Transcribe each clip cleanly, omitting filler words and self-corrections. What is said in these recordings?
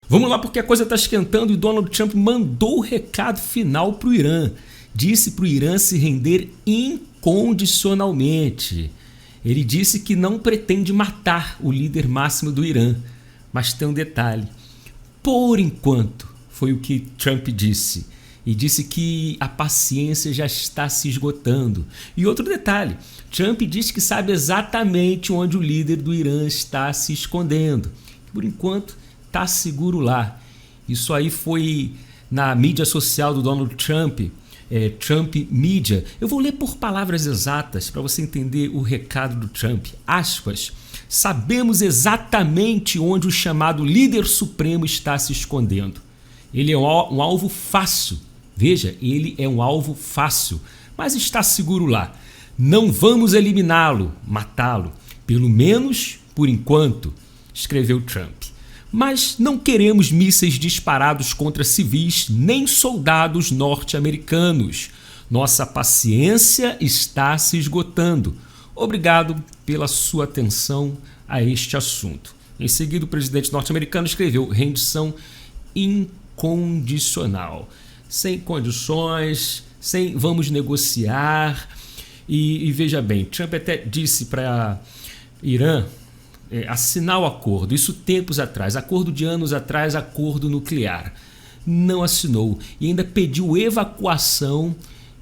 Vamos lá, porque a coisa está esquentando e Donald Trump mandou o recado final para o Irã. Disse para o Irã se render incondicionalmente. Ele disse que não pretende matar o líder máximo do Irã. Mas tem um detalhe. Por enquanto, foi o que Trump disse. E disse que a paciência já está se esgotando. E outro detalhe. Trump disse que sabe exatamente onde o líder do Irã está se escondendo. Por enquanto, está seguro lá. Isso aí foi na mídia social do Donald Trump, Trump Media. Eu vou ler por palavras exatas para você entender o recado do Trump. Aspas. Sabemos exatamente onde o chamado líder supremo está se escondendo. Ele é um alvo fácil. Veja, ele é um alvo fácil, mas está seguro lá. Não vamos eliminá-lo, matá-lo, pelo menos por enquanto, escreveu Trump. Mas não queremos mísseis disparados contra civis nem soldados norte-americanos. Nossa paciência está se esgotando. Obrigado pela sua atenção a este assunto. Em seguida, o presidente norte-americano escreveu rendição incondicional. Sem condições, sem vamos negociar. E veja bem, Trump até disse para Irã assinar o acordo, isso tempos atrás, acordo de anos atrás, acordo nuclear. Não assinou e ainda pediu evacuação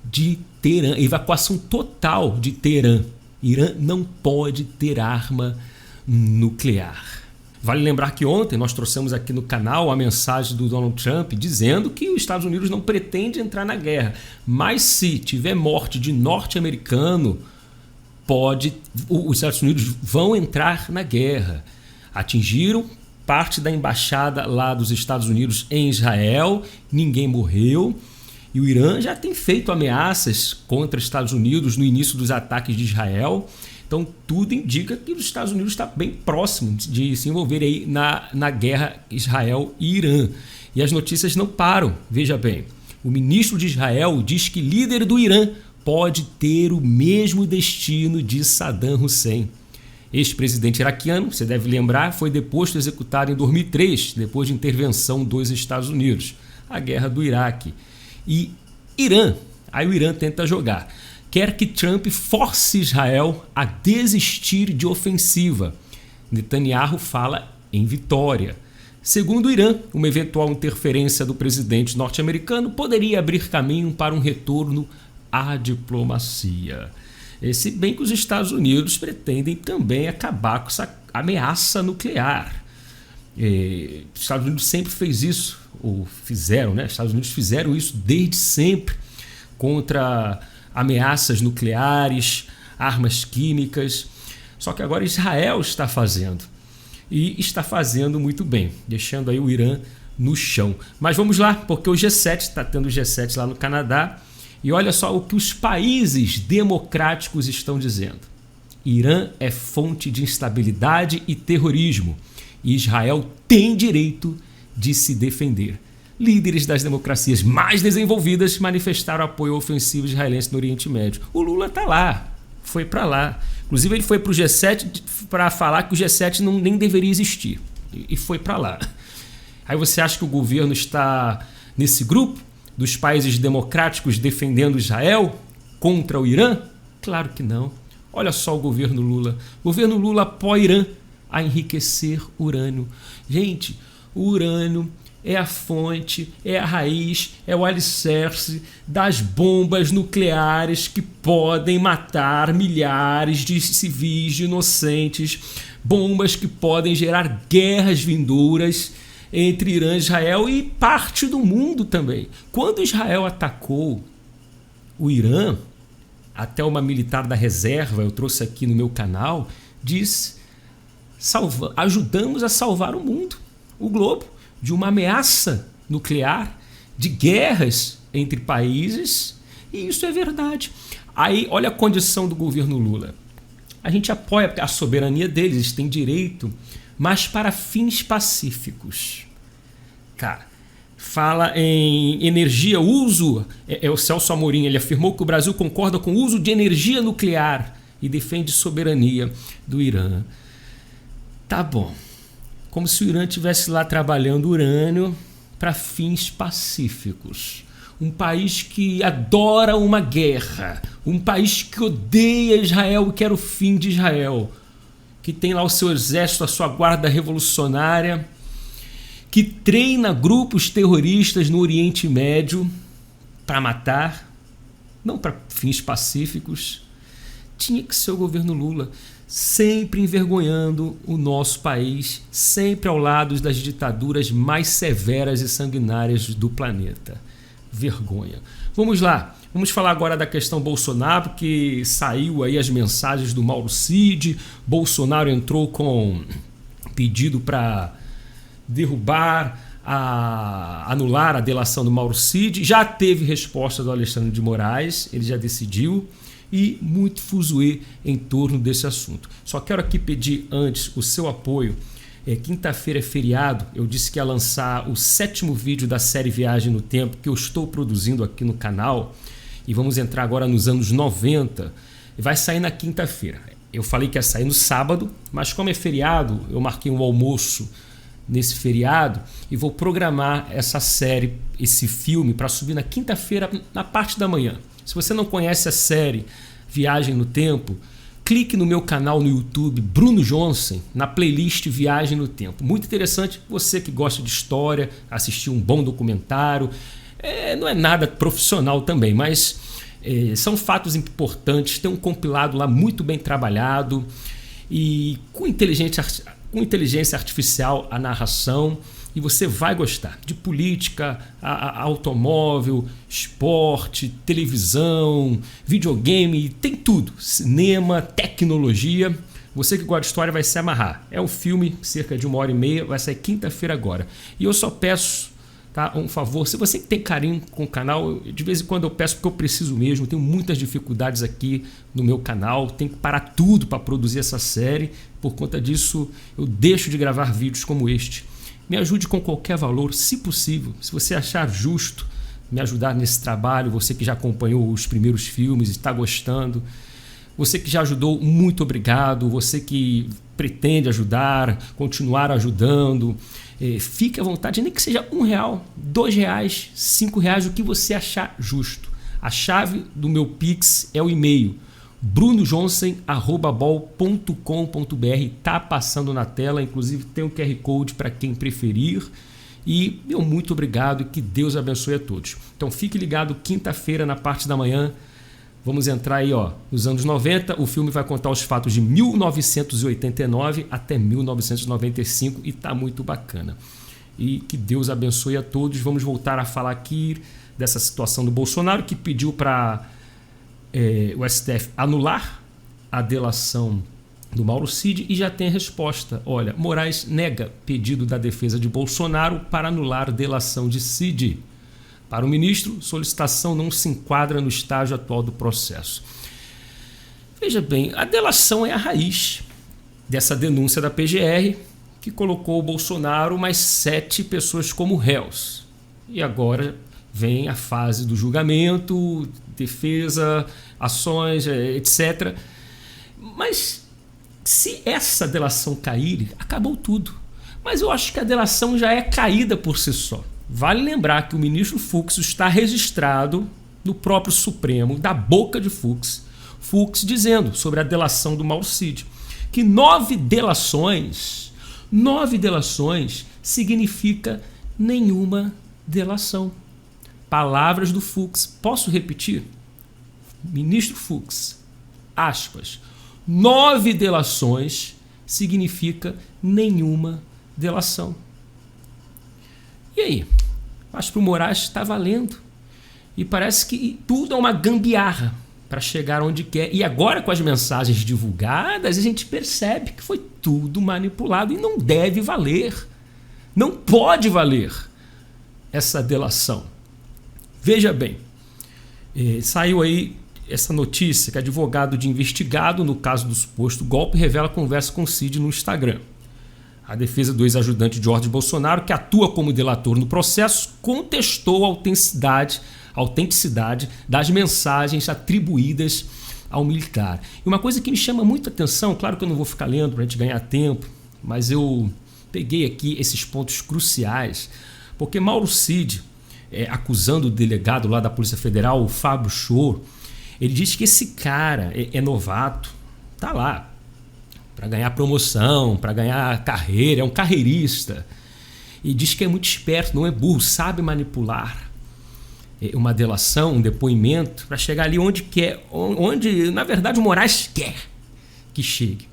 de Teherã, evacuação total de Teherã. Irã não pode ter arma nuclear. Vale lembrar que ontem nós trouxemos aqui no canal a mensagem do Donald Trump dizendo que os Estados Unidos não pretende entrar na guerra, mas se tiver morte de norte-americano, os Estados Unidos vão entrar na guerra. Atingiram parte da embaixada lá dos Estados Unidos em Israel, ninguém morreu. E o Irã já tem feito ameaças contra os Estados Unidos no início dos ataques de Israel. Então tudo indica que os Estados Unidos está bem próximo de se envolver aí na guerra Israel e Irã. E as notícias não param. Veja bem, o ministro de Israel diz que líder do Irã pode ter o mesmo destino de Saddam Hussein. Ex-presidente iraquiano, você deve lembrar, foi deposto e executado em 2003, depois de intervenção dos Estados Unidos. A guerra do Iraque. E Irã, aí o Irã tenta jogar. Quer que Trump force Israel a desistir de ofensiva. Netanyahu fala em vitória. Segundo o Irã, uma eventual interferência do presidente norte-americano poderia abrir caminho para um retorno à diplomacia. Se bem que os Estados Unidos pretendem também acabar com essa ameaça nuclear. Os Estados Unidos sempre fez isso, ou fizeram, né? Os Estados Unidos fizeram isso desde sempre contra ameaças nucleares, armas químicas. Só que agora Israel está fazendo. E está fazendo muito bem, deixando aí o Irã no chão. Mas vamos lá, porque o G7, está tendo o G7 lá no Canadá. E olha só o que os países democráticos estão dizendo. Irã é fonte de instabilidade e terrorismo. E Israel tem direito de se defender. Líderes das democracias mais desenvolvidas manifestaram apoio ao ofensivo israelense no Oriente Médio. O Lula está lá, foi para lá. Inclusive ele foi para o G7 para falar que o G7 nem deveria existir. E foi para lá. Aí você acha que o governo está nesse grupo dos países democráticos defendendo Israel contra o Irã? Claro que não. Olha só o governo Lula. O governo Lula apoia o Irã a enriquecer urânio. Gente, o urânio é a fonte, é a raiz, é o alicerce das bombas nucleares que podem matar milhares de civis, de inocentes, bombas que podem gerar guerras vindouras entre Irã e Israel e parte do mundo também. Quando Israel atacou o Irã, até uma militar da reserva, eu trouxe aqui no meu canal, disse: ajudamos a salvar o mundo, o globo, de uma ameaça nuclear, de guerras entre países, e isso é verdade. Aí, olha a condição do governo Lula. A gente apoia a soberania deles, eles têm direito, mas para fins pacíficos. Cara, fala em energia, uso, o Celso Amorim, ele afirmou que o Brasil concorda com o uso de energia nuclear e defende soberania do Irã. Tá bom. como se o Irã estivesse lá trabalhando urânio para fins pacíficos. Um país que adora uma guerra, um país que odeia Israel e quer o fim de Israel, que tem lá o seu exército, a sua guarda revolucionária, que treina grupos terroristas no Oriente Médio para matar, não para fins pacíficos. Tinha que ser o governo Lula, sempre envergonhando o nosso país, sempre ao lado das ditaduras mais severas e sanguinárias do planeta. Vergonha. Vamos lá, vamos falar agora da questão Bolsonaro, que saiu aí as mensagens do Mauro Cid. Bolsonaro entrou com pedido para derrubar, anular a delação do Mauro Cid. Já teve resposta do Alexandre de Moraes, ele já decidiu, e muito fuzuê em torno desse assunto. Só quero aqui pedir antes o seu apoio. Quinta-feira é feriado, eu disse que ia lançar o 7º vídeo da série Viagem no Tempo, que eu estou produzindo aqui no canal, e vamos entrar agora nos anos 90, e vai sair na quinta-feira. Eu falei que ia sair no sábado, mas como é feriado, eu marquei um almoço nesse feriado e vou programar essa série, esse filme, para subir na quinta-feira, na parte da manhã. Se você não conhece a série Viagem no Tempo, clique no meu canal no YouTube, Bruno Johnson, na playlist Viagem no Tempo. Muito interessante, você que gosta de história, assistir um bom documentário. Não é nada profissional também, mas são fatos importantes. Tem um compilado lá muito bem trabalhado e com inteligência artificial a narração. E você vai gostar de política, automóvel, esporte, televisão, videogame, tem tudo. Cinema, tecnologia. Você que gosta de história vai se amarrar. É um filme, cerca de 1h30, vai sair quinta-feira agora. E eu só peço, tá, um favor, se você tem carinho com o canal, de vez em quando eu peço porque eu preciso mesmo, tenho muitas dificuldades aqui no meu canal, tenho que parar tudo para produzir essa série. Por conta disso, eu deixo de gravar vídeos como este. Me ajude com qualquer valor, se possível. Se você achar justo me ajudar nesse trabalho, você que já acompanhou os primeiros filmes e está gostando, você que já ajudou, muito obrigado. Você que pretende ajudar, continuar ajudando, fique à vontade, nem que seja R$1, R$2, R$5, o que você achar justo. A chave do meu Pix é o e-mail brunojohnson@bol.com.br, tá passando na tela, inclusive tem um QR Code para quem preferir. E meu muito obrigado e que Deus abençoe a todos. Então fique ligado, quinta-feira na parte da manhã, vamos entrar aí nos anos 90, o filme vai contar os fatos de 1989 até 1995 e tá muito bacana. E que Deus abençoe a todos. Vamos voltar a falar aqui dessa situação do Bolsonaro, que pediu para o STF anular a delação do Mauro Cid e já tem a resposta. Olha, Moraes nega pedido da defesa de Bolsonaro para anular delação de Cid. Para o ministro, solicitação não se enquadra no estágio atual do processo. Veja bem, a delação é a raiz dessa denúncia da PGR que colocou o Bolsonaro mais 7 pessoas como réus. E agora vem a fase do julgamento, defesa, ações, etc. Mas se essa delação cair, acabou tudo. Mas eu acho que a delação já é caída por si só. Vale lembrar que o ministro Fux está registrado no próprio Supremo, da boca de Fux dizendo sobre a delação do Mauro Cid, que 9 delações significa nenhuma delação. Palavras do Fux. Posso repetir? Ministro Fux, aspas, 9 delações significa nenhuma delação. E aí? Acho que o Moraes está valendo. E parece que tudo é uma gambiarra para chegar onde quer. E agora, com as mensagens divulgadas, a gente percebe que foi tudo manipulado e não deve valer. Não pode valer essa delação. Veja bem, saiu aí essa notícia que advogado de investigado no caso do suposto golpe revela conversa com Cid no Instagram. A defesa do ex-ajudante Jorge Bolsonaro, que atua como delator no processo, contestou a autenticidade das mensagens atribuídas ao militar. E uma coisa que me chama muita atenção, claro que eu não vou ficar lendo para a gente ganhar tempo, mas eu peguei aqui esses pontos cruciais, porque Mauro Cid, acusando o delegado lá da Polícia Federal, o Fábio Choro, ele diz que esse cara é novato, tá lá para ganhar promoção, para ganhar carreira, é um carreirista. E diz que é muito esperto, não é burro, sabe manipular uma delação, um depoimento, para chegar ali onde quer, onde na verdade o Moraes quer que chegue.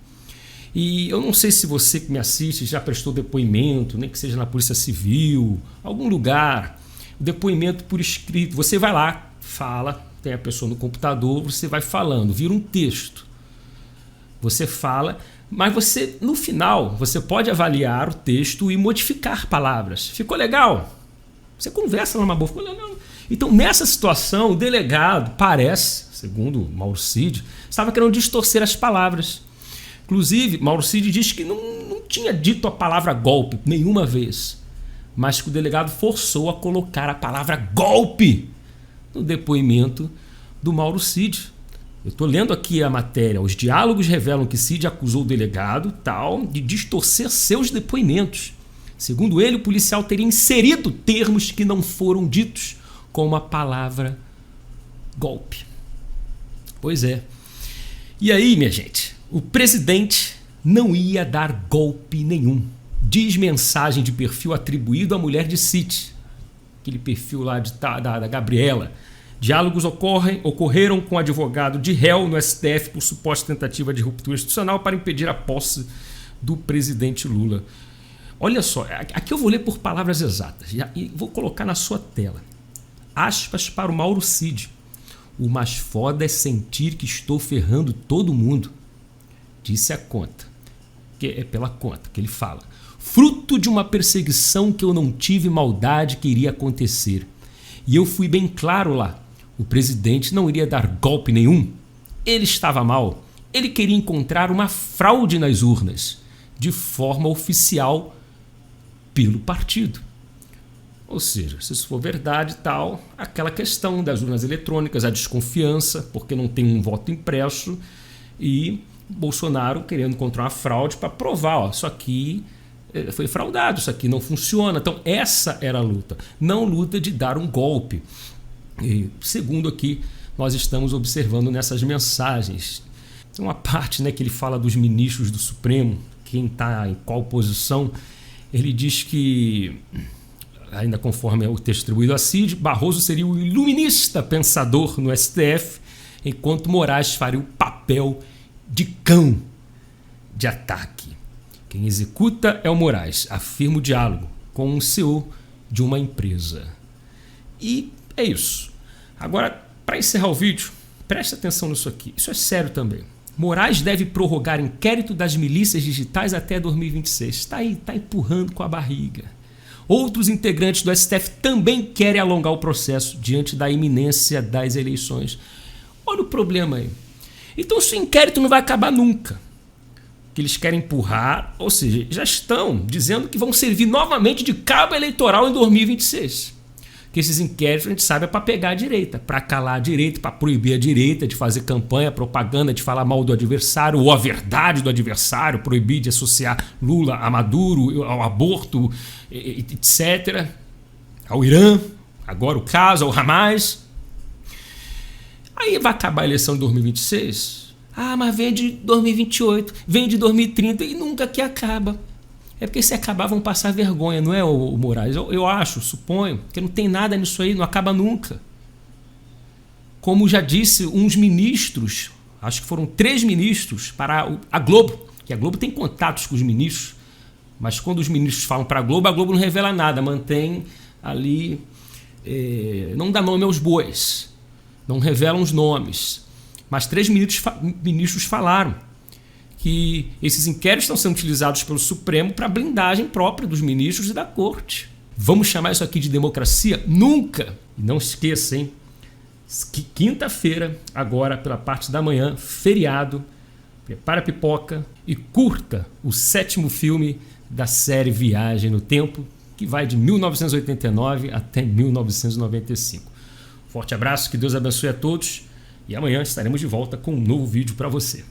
E eu não sei se você que me assiste já prestou depoimento, nem que seja na Polícia Civil, algum lugar, o depoimento por escrito. Você vai lá, fala, tem a pessoa no computador, você vai falando, vira um texto. Você fala, mas você, no final, você pode avaliar o texto e modificar palavras. Ficou legal? Você conversa numa boa. Ficou legal. Então, nessa situação, o delegado parece, segundo Mauro Cid, estava querendo distorcer as palavras. Inclusive, Mauro Cid diz que não tinha dito a palavra golpe nenhuma vez, mas que o delegado forçou a colocar a palavra golpe no depoimento do Mauro Cid. Eu estou lendo aqui a matéria. Os diálogos revelam que Cid acusou o delegado de distorcer seus depoimentos. Segundo ele, o policial teria inserido termos que não foram ditos, como a palavra golpe. Pois é. E aí, minha gente, o presidente não ia dar golpe nenhum. Diz mensagem de perfil atribuído à mulher de Cid, aquele perfil lá da Gabriela. Diálogos ocorreram com o advogado de réu no STF por suposta tentativa de ruptura institucional para impedir a posse do presidente Lula. Olha só, aqui eu vou ler por palavras exatas e vou colocar na sua tela. Aspas para o Mauro Cid. O mais foda é sentir que estou ferrando todo mundo. Disse a conta. Que é pela conta que ele fala. Fruto de uma perseguição que eu não tive maldade que iria acontecer. E eu fui bem claro lá. O presidente não iria dar golpe nenhum. Ele estava mal. Ele queria encontrar uma fraude nas urnas, de forma oficial pelo partido. Ou seja, se isso for verdade tal, aquela questão das urnas eletrônicas, a desconfiança, porque não tem um voto impresso, e Bolsonaro querendo encontrar uma fraude para provar, ó, isso aqui foi fraudado, isso aqui não funciona. Então essa era a luta, não luta de dar um golpe. E segundo aqui, nós estamos observando nessas mensagens. Tem uma parte, né, que ele fala dos ministros do Supremo, quem está em qual posição. Ele diz que, ainda conforme o texto atribuído a Cid, Barroso seria o iluminista pensador no STF, enquanto Moraes faria o papel de cão de ataque. Quem executa é o Moraes, afirma o diálogo com um CEO de uma empresa. E é isso. Agora, para encerrar o vídeo, preste atenção nisso aqui. Isso é sério também. Moraes deve prorrogar inquérito das milícias digitais até 2026. Está aí, está empurrando com a barriga. Outros integrantes do STF também querem alongar o processo diante da iminência das eleições. Olha o problema aí. Então, esse inquérito não vai acabar nunca. Que eles querem empurrar, ou seja, já estão dizendo que vão servir novamente de cabo eleitoral em 2026. Que esses inquéritos, a gente sabe, é para pegar a direita, para calar a direita, para proibir a direita de fazer campanha, propaganda, de falar mal do adversário, ou a verdade do adversário, proibir de associar Lula a Maduro, ao aborto, etc., ao Irã, agora o caso, ao Hamas. Aí vai acabar a eleição de 2026. Ah, mas vem de 2028, vem de 2030 e nunca que acaba. É porque se acabar vão passar vergonha, não é, o Moraes? Eu acho, suponho, que não tem nada nisso aí, não acaba nunca. Como já disse uns ministros, acho que foram 3 ministros para a Globo, que a Globo tem contatos com os ministros, mas quando os ministros falam para a Globo não revela nada, mantém ali, não dá nome aos bois, não revelam os nomes. Mas 3 ministros falaram que esses inquéritos estão sendo utilizados pelo Supremo para blindagem própria dos ministros e da Corte. Vamos chamar isso aqui de democracia? Nunca! E não esqueça, hein? Quinta-feira, agora pela parte da manhã, feriado, prepara a pipoca e curta o 7º filme da série Viagem no Tempo, que vai de 1989 até 1995. Forte abraço, que Deus abençoe a todos. E amanhã estaremos de volta com um novo vídeo para você.